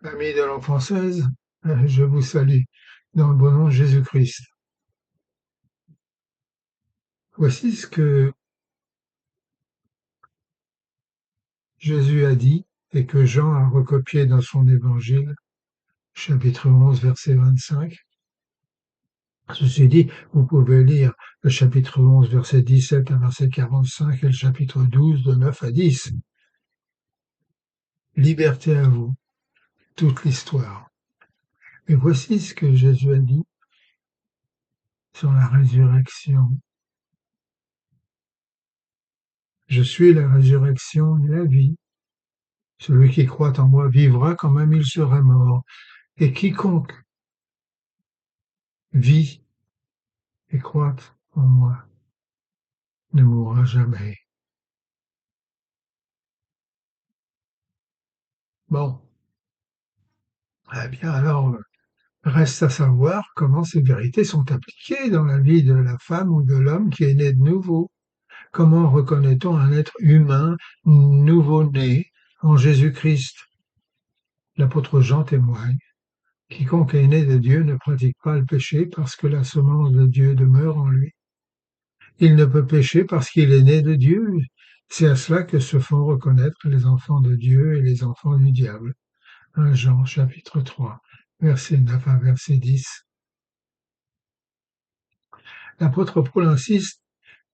Amis de l'enfant 16, je vous salue dans le bon nom de Jésus-Christ. Voici ce que Jésus a dit et que Jean a recopié dans son évangile, chapitre 11, verset 25. Ceci dit, vous pouvez lire le chapitre 11, verset 17 à verset 45 et le chapitre 12 de 9 à 10. Liberté à vous, toute l'histoire. Et voici ce que Jésus a dit sur la résurrection. Je suis la résurrection et la vie. Celui qui croit en moi vivra quand même il sera mort. Et quiconque vit et croit en moi ne mourra jamais. Bon, eh bien alors, reste à savoir comment ces vérités sont appliquées dans la vie de la femme ou de l'homme qui est né de nouveau. Comment reconnaît-on un être humain nouveau-né en Jésus-Christ? L'apôtre Jean témoigne. Quiconque est né de Dieu ne pratique pas le péché parce que la semence de Dieu demeure en lui. Il ne peut pécher parce qu'il est né de Dieu. C'est à cela que se font reconnaître les enfants de Dieu et les enfants du diable. 1 Jean chapitre 3, verset 9 à verset 10. L'apôtre Paul insiste,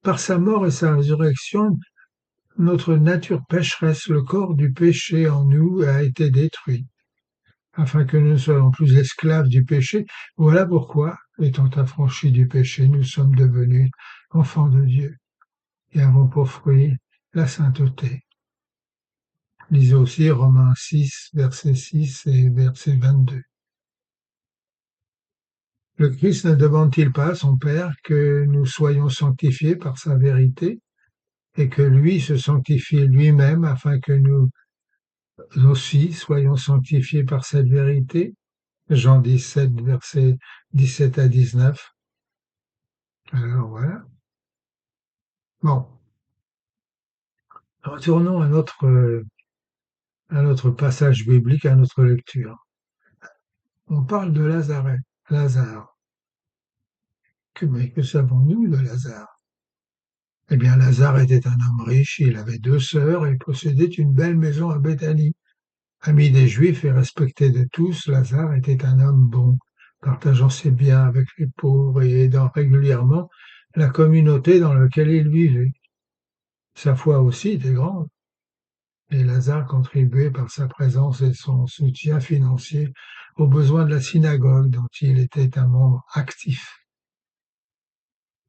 par sa mort et sa résurrection, notre nature pécheresse, le corps du péché en nous a été détruit, afin que nous ne soyons plus esclaves du péché. Voilà pourquoi, étant affranchis du péché, nous sommes devenus enfants de Dieu et avons pour fruit la sainteté. Lisez aussi Romains 6, verset 6 et verset 22. Le Christ ne demande-t-il pas à son Père que nous soyons sanctifiés par sa vérité et que lui se sanctifie lui-même afin que nous aussi soyons sanctifiés par cette vérité? Jean 17, verset 17 à 19. Alors voilà. Bon. Retournons à notre passage biblique, à notre lecture. On parle de Lazare. Mais que savons-nous de Lazare? Eh bien, Lazare était un homme riche, il avait 2 sœurs et possédait une belle maison à Béthanie. Ami des Juifs et respecté de tous, Lazare était un homme bon, partageant ses biens avec les pauvres et aidant régulièrement la communauté dans laquelle il vivait. Sa foi aussi était grande, et Lazare contribuait par sa présence et son soutien financier aux besoins de la synagogue dont il était un membre actif.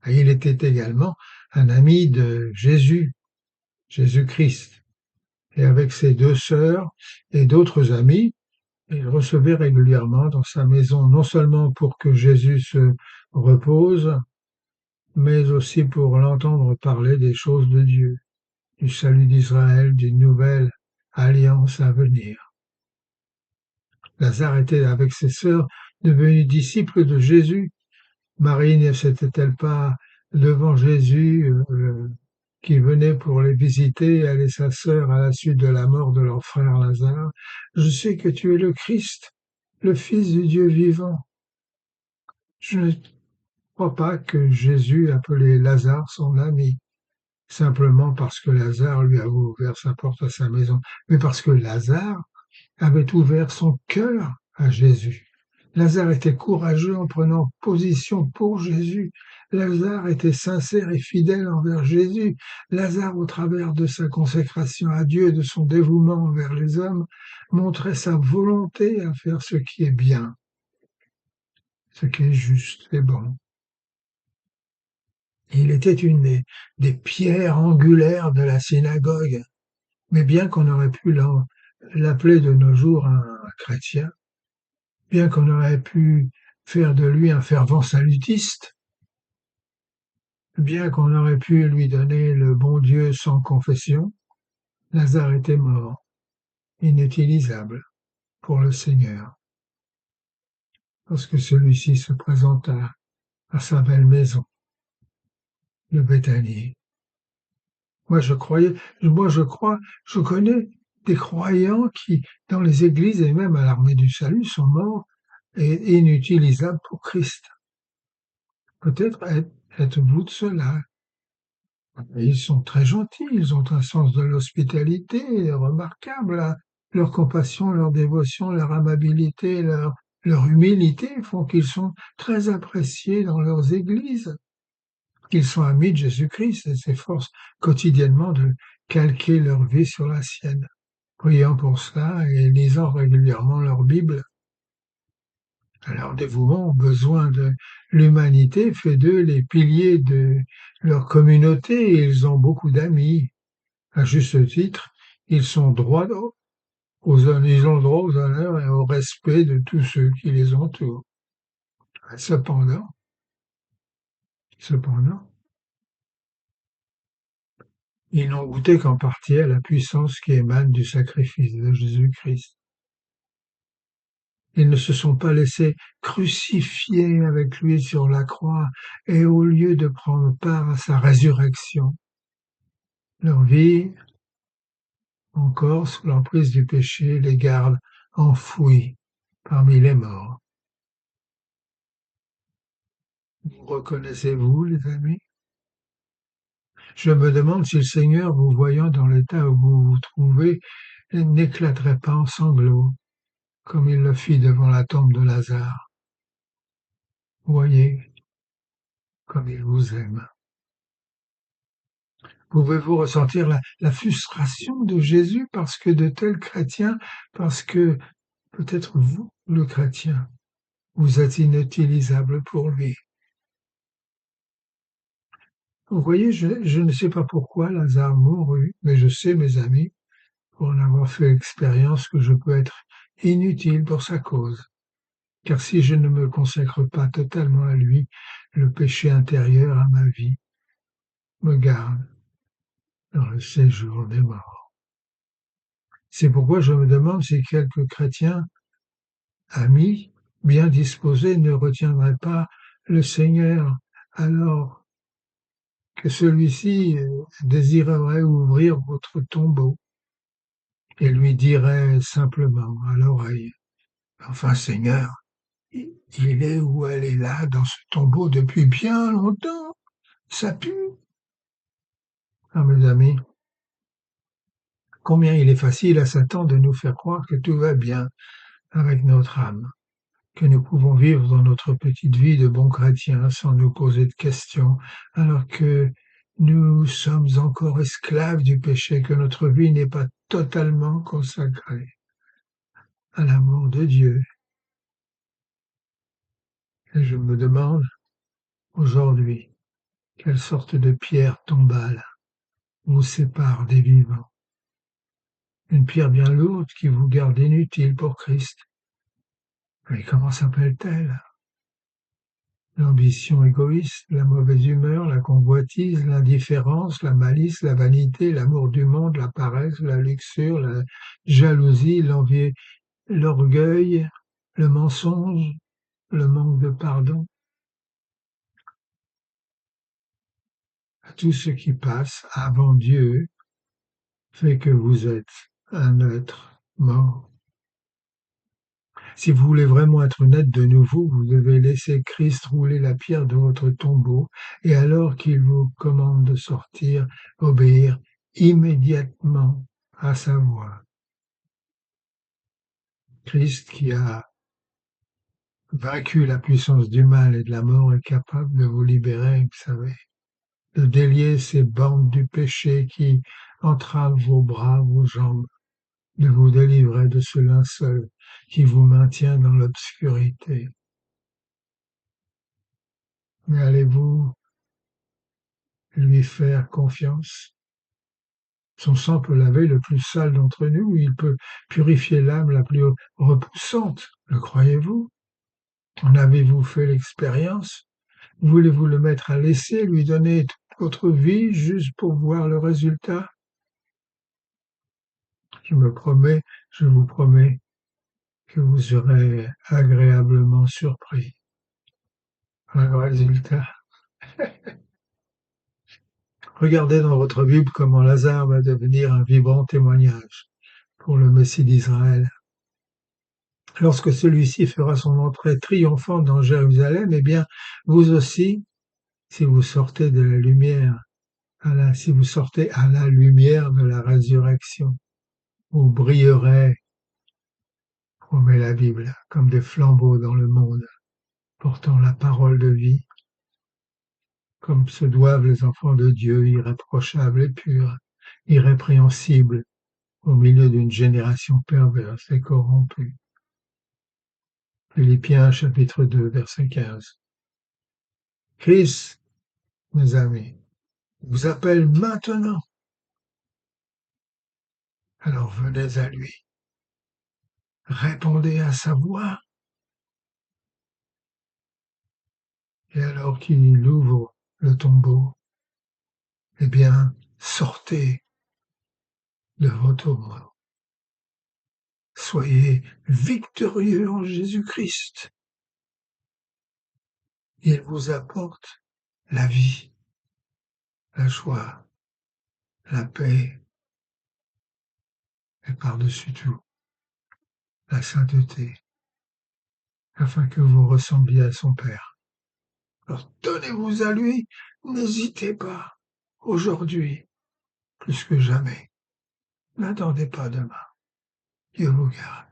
Et il était également un ami de Jésus-Christ. Et avec ses 2 sœurs et d'autres amis, il recevait régulièrement dans sa maison non seulement pour que Jésus se repose, mais aussi pour l'entendre parler des choses de Dieu, du salut d'Israël, d'une nouvelle alliance à venir. Lazare était avec ses sœurs devenu disciple de Jésus. Marie ne s'était-elle pas devant Jésus qui venait pour les visiter, elle et sa sœur, à la suite de la mort de leur frère Lazare? Je sais que tu es le Christ, le Fils du Dieu vivant. Je ne crois pas que Jésus appelait Lazare son ami, simplement parce que Lazare lui avait ouvert sa porte à sa maison, mais parce que Lazare avait ouvert son cœur à Jésus. Lazare était courageux en prenant position pour Jésus. Lazare était sincère et fidèle envers Jésus. Lazare, au travers de sa consécration à Dieu et de son dévouement envers les hommes, montrait sa volonté à faire ce qui est bien, ce qui est juste et bon. Il était une des pierres angulaires de la synagogue, mais bien qu'on aurait pu l'appeler de nos jours un chrétien, bien qu'on aurait pu faire de lui un fervent salutiste, bien qu'on aurait pu lui donner le bon Dieu sans confession, Lazare était mort, inutilisable pour le Seigneur, lorsque celui-ci se présenta à sa belle maison de Béthanie. Moi je crois, je connais des croyants qui, dans les églises et même à l'armée du salut, sont morts et inutilisables pour Christ. Peut-être êtes-vous de cela. Ils sont très gentils, ils ont un sens de l'hospitalité remarquable, hein. Leur compassion, leur dévotion, leur amabilité, leur humilité font qu'ils sont très appréciés dans leurs églises. Ils sont amis de Jésus-Christ et s'efforcent quotidiennement de calquer leur vie sur la sienne, priant pour cela et lisant régulièrement leur Bible. Leur dévouement aux besoins de l'humanité fait d'eux les piliers de leur communauté et ils ont beaucoup d'amis. À juste titre, ils ont droit aux honneurs et au respect de tous ceux qui les entourent. Cependant, cependant, ils n'ont goûté qu'en partie à la puissance qui émane du sacrifice de Jésus-Christ. Ils ne se sont pas laissés crucifier avec lui sur la croix et au lieu de prendre part à sa résurrection, leur vie, encore sous l'emprise du péché, les garde enfouis parmi les morts. Vous reconnaissez-vous, les amis? Je me demande si le Seigneur, vous voyant dans l'état où vous vous trouvez, n'éclaterait pas en sanglots, comme il le fit devant la tombe de Lazare. Voyez comme il vous aime. Pouvez-vous ressentir la frustration de Jésus parce que de tels chrétiens, parce que peut-être vous, le chrétien, vous êtes inutilisable pour lui. Vous voyez, je ne sais pas pourquoi Lazare mourut, mais je sais, mes amis, pour en avoir fait l'expérience, que je peux être inutile pour sa cause. Car si je ne me consacre pas totalement à lui, le péché intérieur à ma vie me garde dans le séjour des morts. C'est pourquoi je me demande si quelques chrétiens amis, bien disposés, ne retiendraient pas le Seigneur alors que celui-ci désirerait ouvrir votre tombeau et lui dirait simplement à l'oreille: Enfin, Seigneur, il est ou elle est là dans ce tombeau depuis bien longtemps, ça pue. Ah, mes amis, combien il est facile à Satan de nous faire croire que tout va bien avec notre âme, que nous pouvons vivre dans notre petite vie de bons chrétiens sans nous poser de questions, alors que nous sommes encore esclaves du péché, que notre vie n'est pas totalement consacrée à l'amour de Dieu. Et je me demande aujourd'hui quelle sorte de pierre tombale vous sépare des vivants. Une pierre bien lourde qui vous garde inutile pour Christ. Mais comment s'appelle-t-elle? L'ambition égoïste, la mauvaise humeur, la convoitise, l'indifférence, la malice, la vanité, l'amour du monde, la paresse, la luxure, la jalousie, l'envie, l'orgueil, le mensonge, le manque de pardon. Tout ce qui passe avant Dieu fait que vous êtes un être mort. Si vous voulez vraiment être net de nouveau, vous devez laisser Christ rouler la pierre de votre tombeau, et alors qu'il vous commande de sortir, obéir immédiatement à sa voix. Christ, qui a vaincu la puissance du mal et de la mort, est capable de vous libérer, vous savez, de délier ces bandes du péché qui entravent vos bras, vos jambes, de vous délivrer de ce linceul qui vous maintient dans l'obscurité. Mais allez-vous lui faire confiance? Son sang peut laver le plus sale d'entre nous, il peut purifier l'âme la plus repoussante. Le croyez-vous? En avez-vous fait l'expérience? Voulez-vous le mettre à l'essai, lui donner toute votre vie juste pour voir le résultat? Je vous promets que vous serez agréablement surpris par le résultat. Regardez dans votre Bible comment Lazare va devenir un vibrant témoignage pour le Messie d'Israël. Lorsque celui-ci fera son entrée triomphante dans Jérusalem, eh bien, vous aussi, si vous sortez de la lumière, si vous sortez à la lumière de la résurrection, vous brillerez, promet la Bible, comme des flambeaux dans le monde, portant la parole de vie, comme se doivent les enfants de Dieu, irréprochables et purs, irrépréhensibles, au milieu d'une génération perverse et corrompue. Philippiens chapitre 2, verset 15. Christ, mes amis, vous appelle maintenant. Alors venez à lui. Répondez à sa voix. Et alors qu'il ouvre le tombeau, eh bien, sortez de vos tombeaux. Soyez victorieux en Jésus-Christ. Il vous apporte la vie, la joie, la paix et par-dessus tout, la sainteté, afin que vous ressembliez à son Père. Alors donnez-vous à lui, n'hésitez pas, aujourd'hui, plus que jamais. N'attendez pas demain. Dieu vous garde.